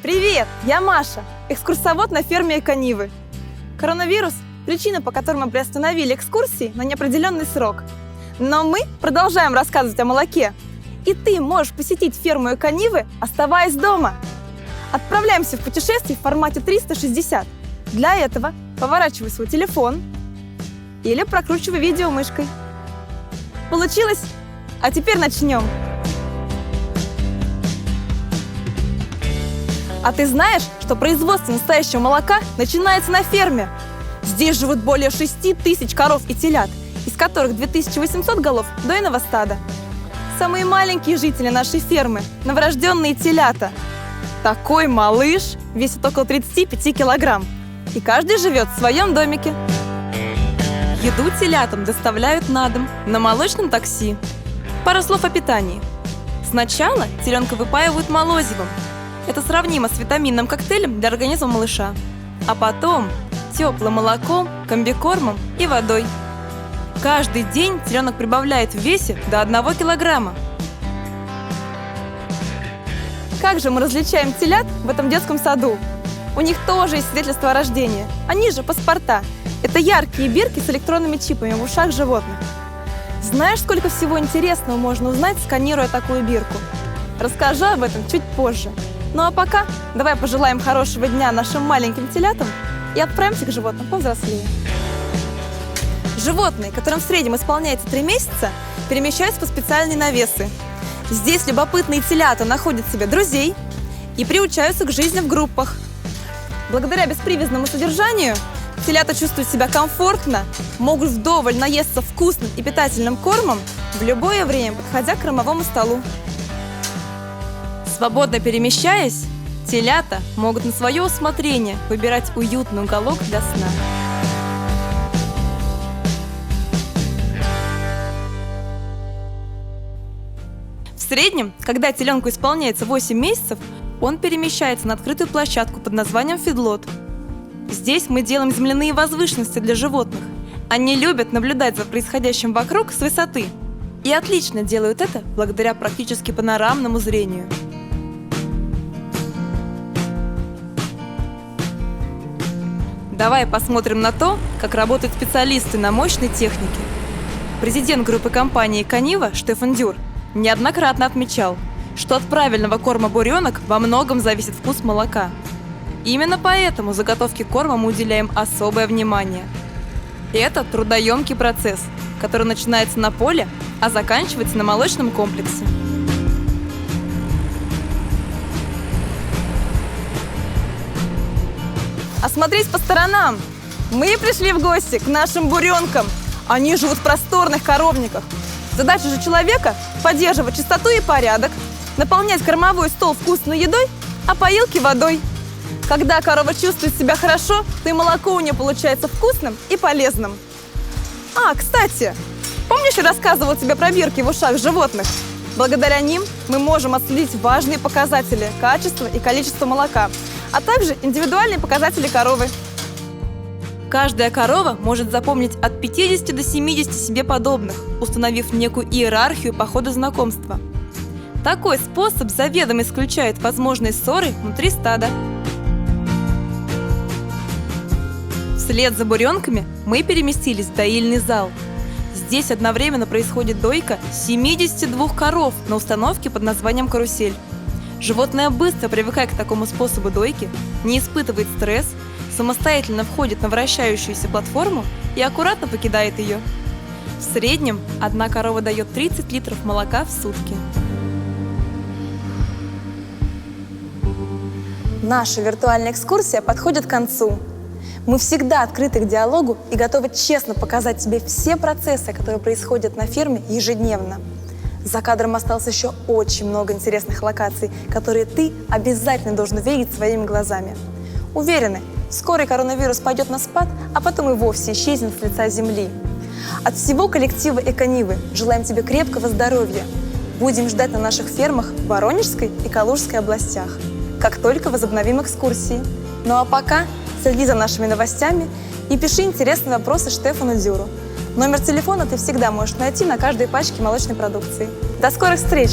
Привет, я Маша, экскурсовод на ферме Эконивы. Коронавирус – причина, по которой мы приостановили экскурсии на неопределенный срок. Но мы продолжаем рассказывать о молоке. И ты можешь посетить ферму Эконивы, оставаясь дома. Отправляемся в путешествие в формате 360. Для этого поворачивай свой телефон или прокручивай видео мышкой. Получилось? А теперь начнем. А ты знаешь, что производство настоящего молока начинается на ферме? Здесь живут более 6000 коров и телят, из которых 2800 голов дойного стада. Самые маленькие жители нашей фермы – новорожденные телята. Такой малыш весит около 35 килограмм, и каждый живет в своем домике. Еду телятам доставляют на дом на молочном такси. Пару слов о питании. Сначала теленка выпаивают молозивом. Это сравнимо с витаминным коктейлем для организма малыша. А потом теплым молоком, комбикормом и водой. Каждый день теленок прибавляет в весе до 1 килограмма. Как же мы различаем телят в этом детском саду? У них тоже есть свидетельство о рождении. Они же паспорта. Это яркие бирки с электронными чипами в ушах животных. Знаешь, сколько всего интересного можно узнать, сканируя такую бирку? Расскажу об этом чуть позже. Ну а пока давай пожелаем хорошего дня нашим маленьким телятам и отправимся к животным повзрослее. Животные, которым в среднем исполняется 3 месяца, перемещаются по специальные навесы. Здесь любопытные телята находят себе друзей и приучаются к жизни в группах. Благодаря беспривязному содержанию телята чувствуют себя комфортно, могут вдоволь наесться вкусным и питательным кормом в любое время, подходя к кормовому столу. Свободно перемещаясь, телята могут на свое усмотрение выбирать уютный уголок для сна. В среднем, когда теленку исполняется 8 месяцев, он перемещается на открытую площадку под названием фидлот. Здесь мы делаем земляные возвышенности для животных. Они любят наблюдать за происходящим вокруг с высоты и отлично делают это благодаря практически панорамному зрению. Давай посмотрим на то, как работают специалисты на мощной технике. Президент группы компании «Эконива» Штефан Дюр неоднократно отмечал, что от правильного корма буренок во многом зависит вкус молока. Именно поэтому заготовке корма мы уделяем особое внимание. Это трудоемкий процесс, который начинается на поле, а заканчивается на молочном комплексе. Осмотрись по сторонам! Мы пришли в гости к нашим буренкам. Они живут в просторных коровниках. Задача же человека – поддерживать чистоту и порядок, наполнять кормовой стол вкусной едой, а поилки водой. Когда корова чувствует себя хорошо, то и молоко у нее получается вкусным и полезным. Кстати, помнишь, я рассказывала тебе про бирки в ушах животных? Благодаря ним мы можем отследить важные показатели качества и количества молока, а также индивидуальные показатели коровы. Каждая корова может запомнить от 50 до 70 себе подобных, установив некую иерархию по ходу знакомства. Такой способ заведомо исключает возможные ссоры внутри стада. Вслед за буренками мы переместились в доильный зал. Здесь одновременно происходит дойка 72 коров на установке под названием «Карусель». Животное быстро привыкает к такому способу дойки, не испытывает стресс, самостоятельно входит на вращающуюся платформу и аккуратно покидает ее. В среднем одна корова дает 30 литров молока в сутки. Наша виртуальная экскурсия подходит к концу. Мы всегда открыты к диалогу и готовы честно показать тебе все процессы, которые происходят на ферме ежедневно. За кадром осталось еще очень много интересных локаций, которые ты обязательно должен увидеть своими глазами. Уверены, скоро коронавирус пойдет на спад, а потом и вовсе исчезнет с лица земли. От всего коллектива Эконивы желаем тебе крепкого здоровья. Будем ждать на наших фермах в Воронежской и Калужской областях, как только возобновим экскурсии. Ну а пока следи за нашими новостями и пиши интересные вопросы Штефану Дюру. Номер телефона ты всегда можешь найти на каждой пачке молочной продукции. До скорых встреч!